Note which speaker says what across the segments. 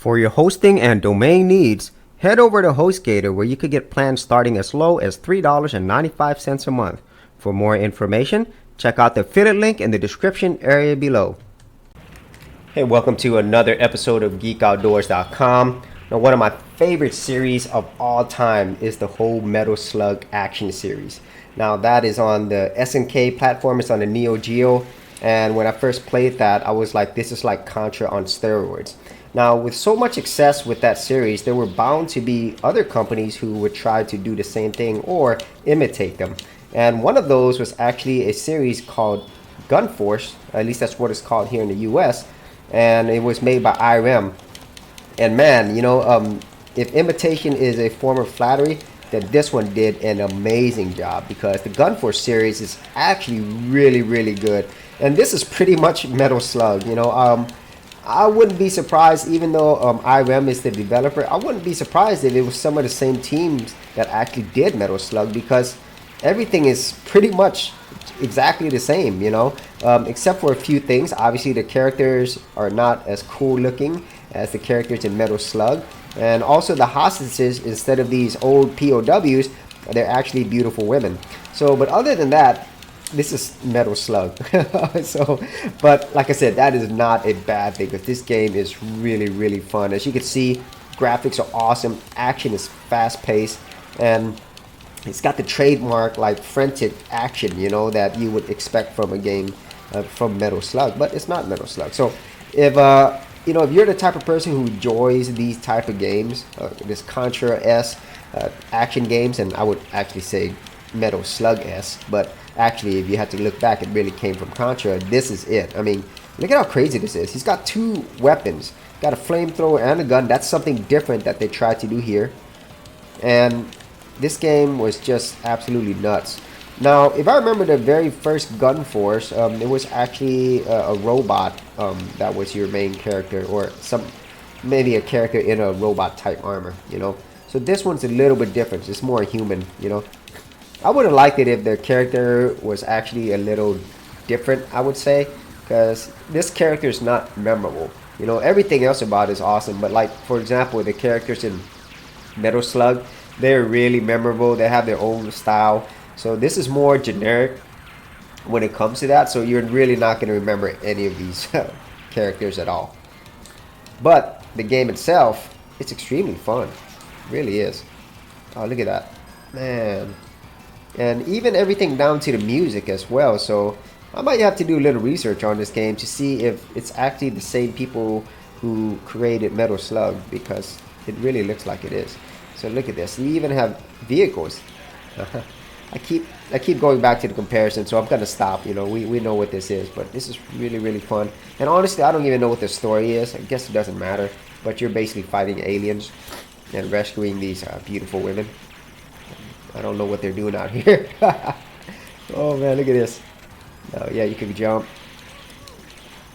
Speaker 1: For your hosting and domain needs, head over to HostGator where you could get plans starting as low as $3.95 a month. For more information, check out the affiliate link in the description area below. Hey, welcome to another episode of GeekOutdoors.com. Now, one of my favorite series of all time is the whole Metal Slug action series. Now, that is on the SNK platform. It's on the Neo Geo. And when I first played that, I was like, this is like Contra on steroids. Now, with so much success with that series, there were bound to be other companies who would try to do the same thing or imitate them. And one of those was actually a series called Gun Force, at least that's what it's called here in the US, and it was made by Irem. And man, you know, if imitation is a form of flattery, then this one did an amazing job, because the Gun Force series is actually really good. And this is pretty much Metal Slug, you know. I wouldn't be surprised, even though Irem is the developer, I wouldn't be surprised if it was some of the same teams that actually did Metal Slug, because everything is pretty much exactly the same, you know, except for a few things. Obviously, the characters are not as cool looking as the characters in Metal Slug, and also the hostages, instead of these old POWs, they're actually beautiful women. So, but other than that, this is Metal Slug. So, but like I said, that is not a bad thing, because this game is really fun. As you can see, graphics are awesome, action is fast-paced, and it's got the trademark like frantic action, you know, that you would expect from a game from Metal Slug, but it's not Metal Slug. So if you know, if you're the type of person who enjoys these type of games, this Contra-esque action games, and I would actually say Metal Slug-esque, but actually, if you had to look back, it really came from Contra. This is it. I mean, look at how crazy this is. He's got two weapons. Got a flamethrower and a gun. That's something different that they tried to do here. And this game was just absolutely nuts. Now, if I remember the very first Gun Force, it was actually a robot that was your main character, or maybe a character in a robot type armor, you know. So this one's a little bit different. It's more human, you know. I would have liked it if the character was actually a little different, I would say, because this character is not memorable. You know, everything else about it is awesome, but like, for example, the characters in Metal Slug, they're really memorable. They have their own style. So this is more generic when it comes to that, so you're really not going to remember any of these characters at all. But the game itself, it's extremely fun. It really is. Oh, look at that. Man. And even everything down to the music as well. So I might have to do a little research on this game to see if it's actually the same people who created Metal Slug, because it really looks like it is. So look at this. You even have vehicles. I keep going back to the comparison, so I'm gonna stop. You know, we know what this is, but this is really fun. And honestly, I don't even know what the story is. I guess it doesn't matter. But you're basically fighting aliens and rescuing these beautiful women. I don't know what they're doing out here. Oh man, look at this. Oh yeah, you can jump.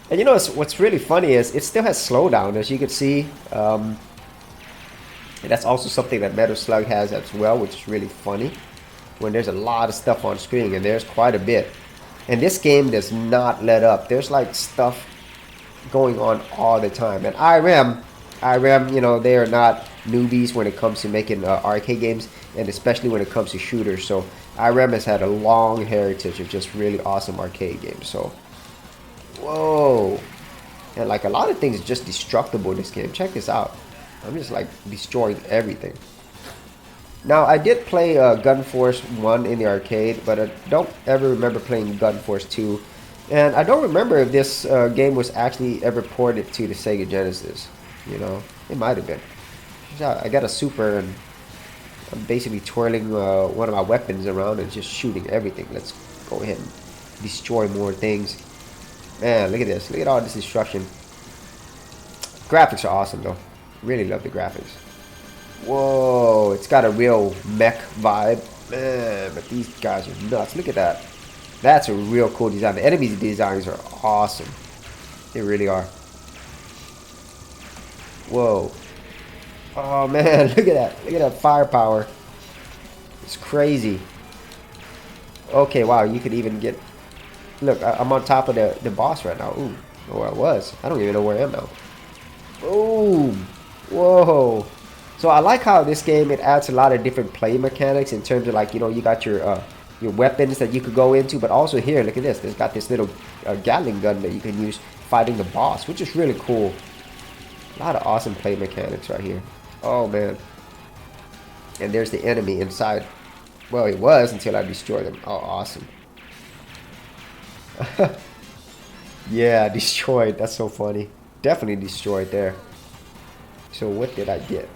Speaker 1: And you know what's really funny is it still has slowdown, as you can see. And that's also something that Metal Slug has as well, which is really funny. When there's a lot of stuff on screen, and there's quite a bit. And this game does not let up. There's like stuff going on all the time. And Irem, you know, they are not newbies when it comes to making arcade games, and especially when it comes to shooters. So Irem has had a long heritage of just really awesome arcade games. So, whoa. And like a lot of things are just destructible in this game. Check this out. I'm just like destroying everything. Now, I did play Gun Force 1 in the arcade, but I don't ever remember playing Gun Force 2. And I don't remember if this game was actually ever ported to the Sega Genesis. You know, it might have been. I got a super, and I'm basically twirling one of my weapons around and just shooting everything. Let's go ahead and destroy more things. Man, look at this. Look at all this destruction. Graphics are awesome, though. Really love the graphics. Whoa, it's got a real mech vibe. Man, but these guys are nuts. Look at that. That's a real cool design. The enemy designs are awesome. They really are. Whoa. Oh man, look at that. Look at that firepower. It's crazy. Okay, wow, you could even get... Look, I'm on top of the boss right now. Ooh, or I was. I don't even know where I am now. Boom. Whoa. So I like how this game, it adds a lot of different play mechanics in terms of like, you know, you got your weapons that you could go into, but also here, look at this. There's got this little Gatling gun that you can use fighting the boss, which is really cool. A lot of awesome play mechanics right here. Oh man. And there's the enemy inside. Well, it was until I destroyed them. Oh, awesome. Yeah, destroyed. That's so funny. Definitely destroyed there. So what did I get?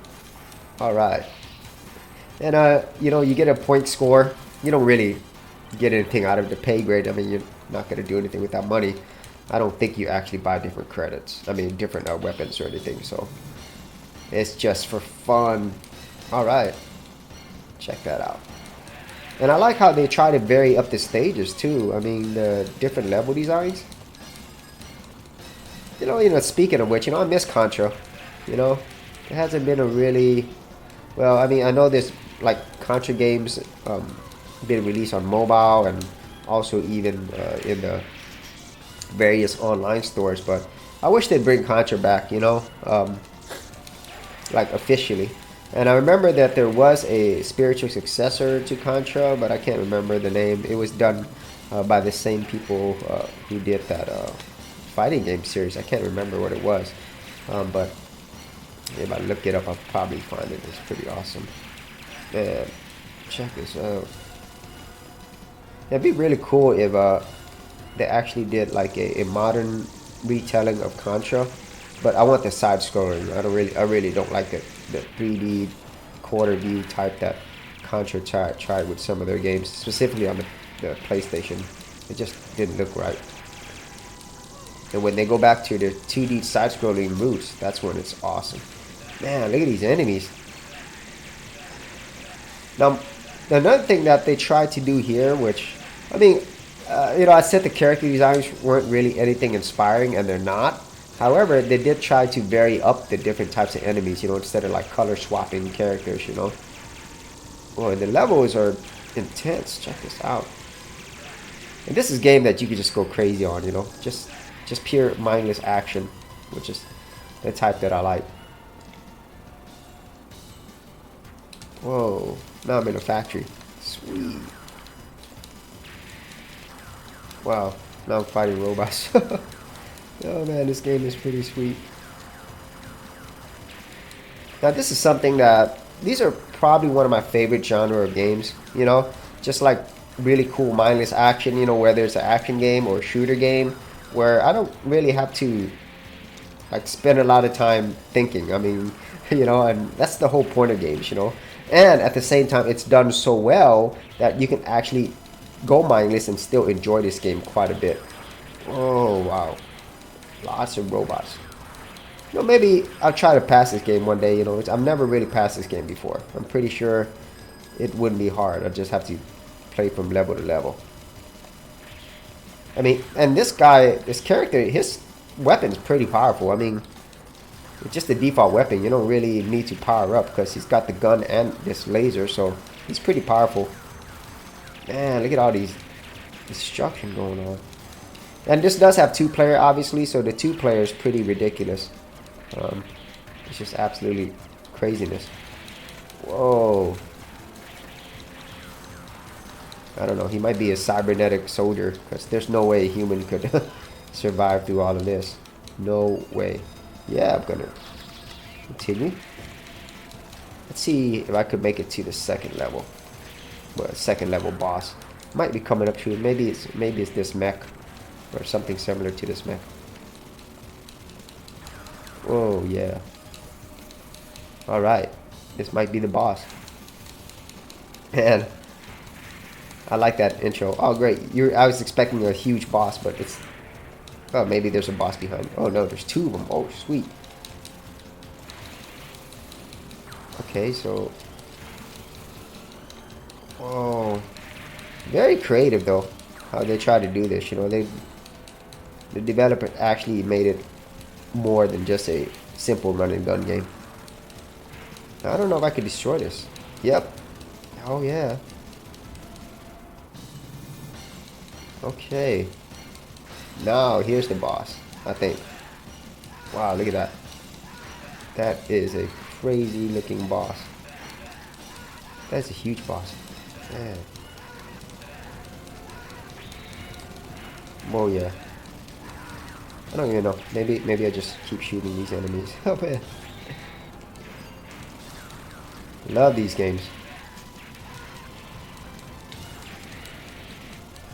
Speaker 1: Alright. And you know, you get a point score. You don't really get anything out of the pay grade. I mean, you're not going to do anything with that money. I don't think you actually buy different credits. I mean, different weapons or anything. So it's just for fun. Alright. Check that out. And I like how they try to vary up the stages too. I mean, the different level designs. You know, speaking of which, you know, I miss Contra. You know, it hasn't been a really... Well, I mean, I know there's like Contra games been released on mobile and also even in the various online stores, but I wish they'd bring Contra back, you know, like officially. And I remember that there was a spiritual successor to Contra, but I can't remember the name. It was done by the same people who did that fighting game series. I can't remember what it was, but if I look it up, I'll probably find it. It's pretty awesome. Man, check this out. It'd be really cool if they actually did like a modern retelling of Contra, but I want the side scrolling. I really don't like the 3D quarter view type that Contra tried with some of their games, specifically on the PlayStation. It just didn't look right. And when they go back to the 2D side scrolling roots, that's when it's awesome. Man, look at these enemies. Now, another thing that they tried to do here, which, I mean, you know, I said the character designs weren't really anything inspiring, and they're not. However, they did try to vary up the different types of enemies, you know, instead of like color swapping characters, you know. Oh, and the levels are intense. Check this out. And this is a game that you could just go crazy on, you know. Just pure mindless action, which is the type that I like. Whoa, now I'm in a factory. Sweet. Wow, now I'm fighting robots. Oh man, this game is pretty sweet. Now this is something that, these are probably one of my favorite genre of games, you know, just like really cool mindless action, you know, whether it's an action game or a shooter game, where I don't really have to like spend a lot of time thinking. I mean, you know, and that's the whole point of games, you know. And at the same time, it's done so well that you can actually go mindless and still enjoy this game quite a bit. Oh wow, lots of robots. You know, maybe I'll try to pass this game one day. You know, I've never really passed this game before. I'm pretty sure it wouldn't be hard. I just have to play from level to level. I mean, and this guy, this character, his weapon's pretty powerful. I mean, it's just the default weapon. You don't really need to power up because he's got the gun and this laser, so he's pretty powerful. Man, look at all these destruction going on. And this does have 2-player, obviously, so the 2-player is pretty ridiculous. It's just absolutely craziness. Whoa. I don't know, he might be a cybernetic soldier, because there's no way a human could survive through all of this. No way. Yeah, I'm gonna continue. Let's see if I could make it to the second level. Well, second level boss. Might be coming up to it. Maybe it's this mech. Or something similar to this mech. Oh yeah. Alright. This might be the boss. And I like that intro. Oh great. I was expecting a huge boss, but it's... Oh, maybe there's a boss behind. Oh no, there's 2 of them. Oh sweet. Okay, so... Oh, very creative though, how they try to do this. You know, the developer actually made it more than just a simple run and gun game. I don't know if I could destroy this. Yep. Oh yeah. Okay. Now here's the boss, I think. Wow, look at that. That is a crazy looking boss. That's a huge boss. Man. Oh yeah. I don't even know. Maybe I just keep shooting these enemies. Oh man. Love these games.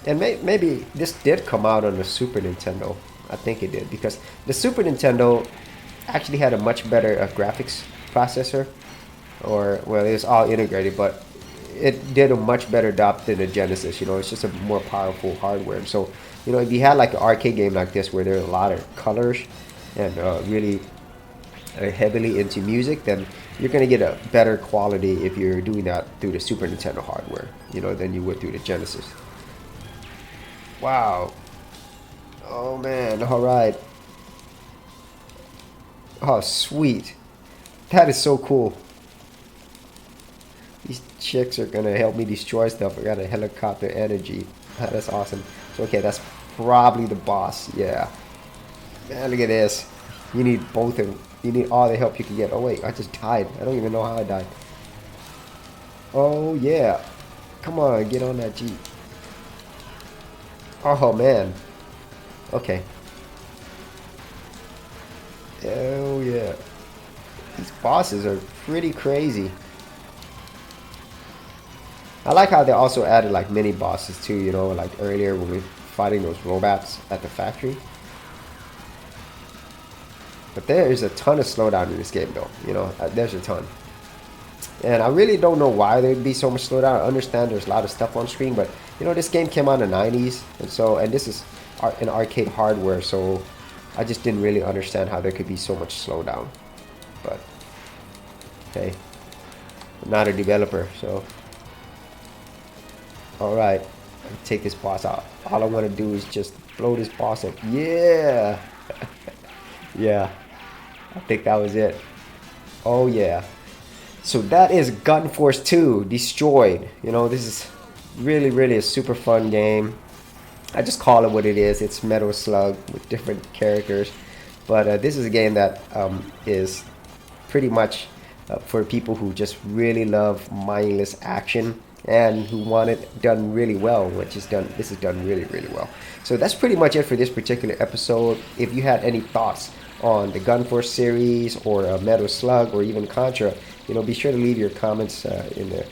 Speaker 1: And maybe this did come out on the Super Nintendo. I think it did, because the Super Nintendo actually had a much better graphics processor. Or, well, it was all integrated, but it did a much better job than the Genesis. You know, it's just a more powerful hardware. So, you know, if you had like an arcade game like this where there are a lot of colors and really heavily into music, then you're going to get a better quality if you're doing that through the Super Nintendo hardware, you know, than you would through the Genesis. Wow. Oh man, alright. Oh, sweet. That is so cool. These chicks are gonna help me destroy stuff. I got a helicopter energy. That's awesome. So, okay, that's probably the boss. Yeah. Man, look at this. You need both of them. You need all the help you can get. Oh wait, I just died. I don't even know how I died. Oh yeah. Come on, get on that Jeep. Oh man. Okay. Oh yeah. These bosses are pretty crazy. I like how they also added like mini bosses too, you know, like earlier when we were fighting those robots at the factory. But there is a ton of slowdown in this game though, you know, there's a ton. And I really don't know why there'd be so much slowdown. I understand there's a lot of stuff on screen, but you know, this game came out in the 90s, and this is an arcade hardware, so I just didn't really understand how there could be so much slowdown. But hey, I'm not a developer, so alright, take this boss out. All I want to do is just blow this boss up. Yeah. Yeah, I think that was it. Oh yeah. So that is Gun Force 2 Destroyed. You know, this is really a super fun game. I just call it what it is. It's Metal Slug with different characters. But this is a game that is pretty much for people who just really love mindless action and who want it done really well, which is done. This is done really well. So that's pretty much it for this particular episode. If you had any thoughts on the Gun Force series or Metal Slug or even Contra, you know, be sure to leave your comments in the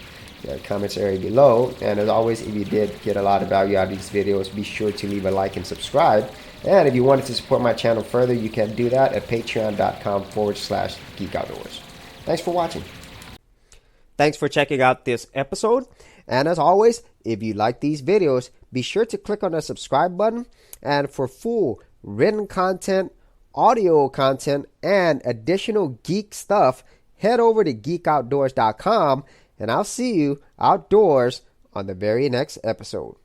Speaker 1: comments area below. And as always, if you did get a lot of value out of these videos, be sure to leave a like and subscribe. And if you wanted to support my channel further, you can do that at patreon.com/Geek Outdoors. Thanks for watching. Thanks for checking out this episode. And as always, if you like these videos, be sure to click on the subscribe button. And for full written content, audio content, and additional geek stuff, head over to geekoutdoors.com, and I'll see you outdoors on the very next episode.